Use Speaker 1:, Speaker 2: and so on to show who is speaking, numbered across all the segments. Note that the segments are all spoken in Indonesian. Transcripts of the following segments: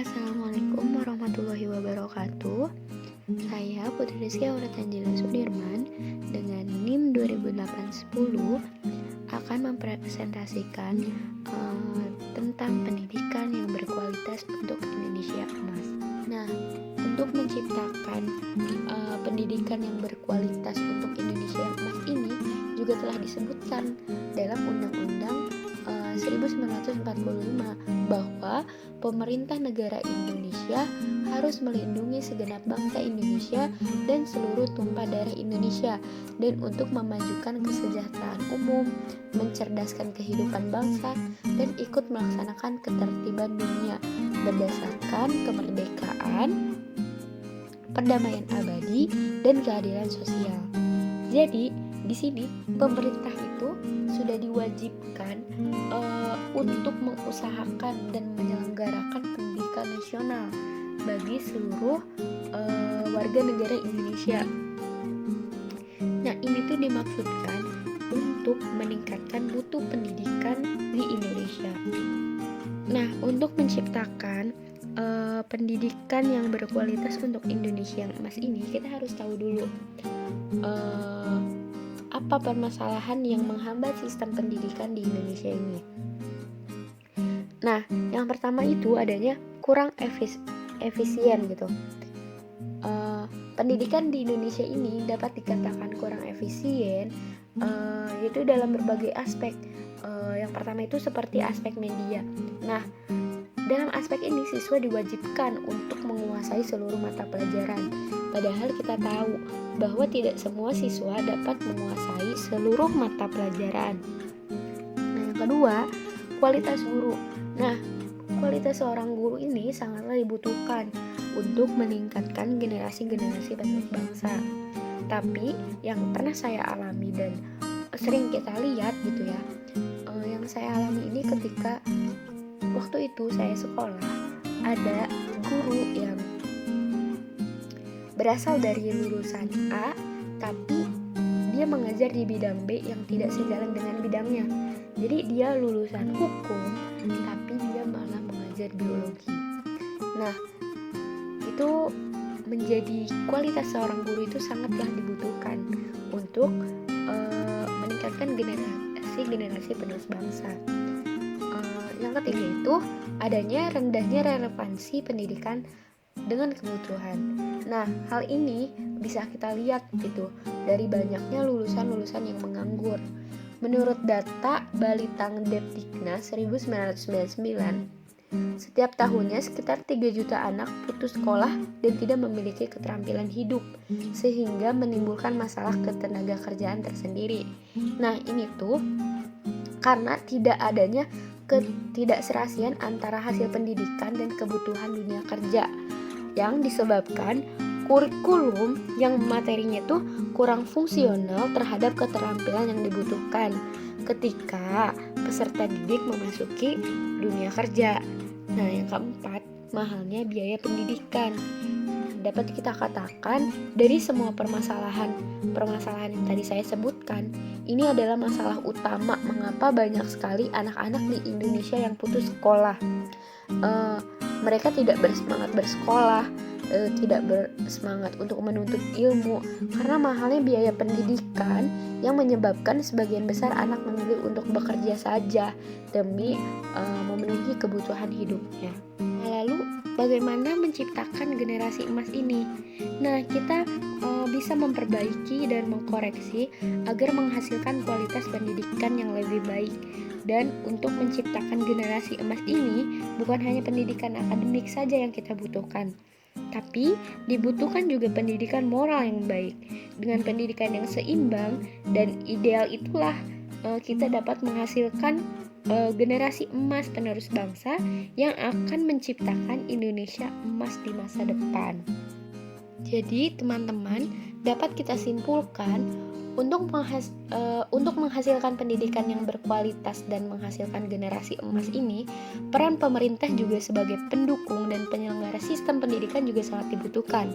Speaker 1: Assalamualaikum warahmatullahi wabarakatuh. Saya Putri Rizky Auratanjila Sudirman dengan NIM 200810 akan mempresentasikan tentang pendidikan yang berkualitas untuk Indonesia Emas. Nah, untuk menciptakan pendidikan yang berkualitas untuk Indonesia Emas ini juga telah disebutkan dalam Undang-Undang 1945 bahwa pemerintah negara Indonesia harus melindungi segenap bangsa Indonesia dan seluruh tumpah darah Indonesia, dan untuk memajukan kesejahteraan umum, mencerdaskan kehidupan bangsa, dan ikut melaksanakan ketertiban dunia berdasarkan kemerdekaan, perdamaian abadi, dan keadilan sosial. Jadi, di sini pemerintah itu sudah diwajibkan untuk mengusahakan dan menyelenggarakan pendidikan nasional bagi seluruh warga negara Indonesia. Nah, ini tuh dimaksudkan untuk meningkatkan mutu pendidikan di Indonesia. Nah, untuk menciptakan pendidikan yang berkualitas untuk Indonesia yang emas ini, kita harus tahu dulu apa permasalahan yang menghambat sistem pendidikan di Indonesia ini. Nah, yang pertama itu adanya kurang efisien gitu. Pendidikan di Indonesia ini dapat dikatakan kurang efisien, yaitu dalam berbagai aspek. Yang pertama itu seperti aspek media. Nah, dalam aspek ini siswa diwajibkan untuk menguasai seluruh mata pelajaran. Padahal kita tahu bahwa tidak semua siswa dapat menguasai seluruh mata pelajaran. Nah, yang kedua, kualitas guru. Nah, kualitas seorang guru ini sangatlah dibutuhkan untuk meningkatkan generasi-generasi penerus bangsa. Tapi yang pernah saya alami dan sering kita lihat gitu ya, yang saya alami ini ketika waktu itu saya sekolah, ada guru yang berasal dari lulusan A, tapi dia mengajar di bidang B yang tidak sejalan dengan bidangnya. Jadi dia lulusan hukum, tapi dia malah mengajar biologi. Nah, itu menjadi kualitas seorang guru itu sangatlah dibutuhkan untuk meningkatkan generasi penerus bangsa. Yang ketiga itu adanya rendahnya relevansi pendidikan dengan kebutuhan. Nah, hal ini bisa kita lihat gitu dari banyaknya lulusan-lulusan yang menganggur. Menurut data Balitang Depdiknas 1999, setiap tahunnya sekitar 3 juta anak putus sekolah dan tidak memiliki keterampilan hidup, sehingga menimbulkan masalah ketenaga kerjaan tersendiri. Nah, ini tuh karena tidak adanya ketidakserasian antara hasil pendidikan dan kebutuhan dunia kerja, yang disebabkan kurikulum yang materinya itu kurang fungsional terhadap keterampilan yang dibutuhkan ketika peserta didik memasuki dunia kerja. Nah, yang keempat, mahalnya biaya pendidikan. Dapat kita katakan dari semua permasalahan yang tadi saya sebutkan, ini adalah masalah utama mengapa banyak sekali anak-anak di Indonesia yang putus sekolah. Mereka tidak bersemangat bersekolah, tidak bersemangat untuk menuntut ilmu karena mahalnya biaya pendidikan yang menyebabkan sebagian besar anak memilih untuk bekerja saja demi memenuhi kebutuhan hidupnya. Lalu bagaimana menciptakan generasi emas ini? Nah, kita bisa memperbaiki dan mengkoreksi agar menghasilkan kualitas pendidikan yang lebih baik. Dan untuk menciptakan generasi emas ini, bukan hanya pendidikan akademik saja yang kita butuhkan, tapi dibutuhkan juga pendidikan moral yang baik. Dengan pendidikan yang seimbang dan ideal itulah kita dapat menghasilkan generasi emas penerus bangsa yang akan menciptakan Indonesia emas di masa depan. Jadi teman-teman, dapat kita simpulkan untuk menghasilkan pendidikan yang berkualitas dan menghasilkan generasi emas ini, peran pemerintah juga sebagai pendukung dan penyelenggara sistem pendidikan juga sangat dibutuhkan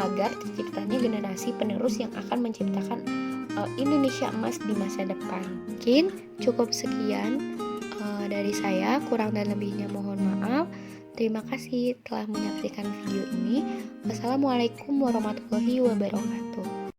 Speaker 1: agar terciptanya generasi penerus yang akan menciptakan Indonesia emas di masa depan. Mungkin cukup sekian dari saya, kurang dan lebihnya mohon maaf. Terima kasih telah menyaksikan video ini. Wassalamualaikum warahmatullahi wabarakatuh.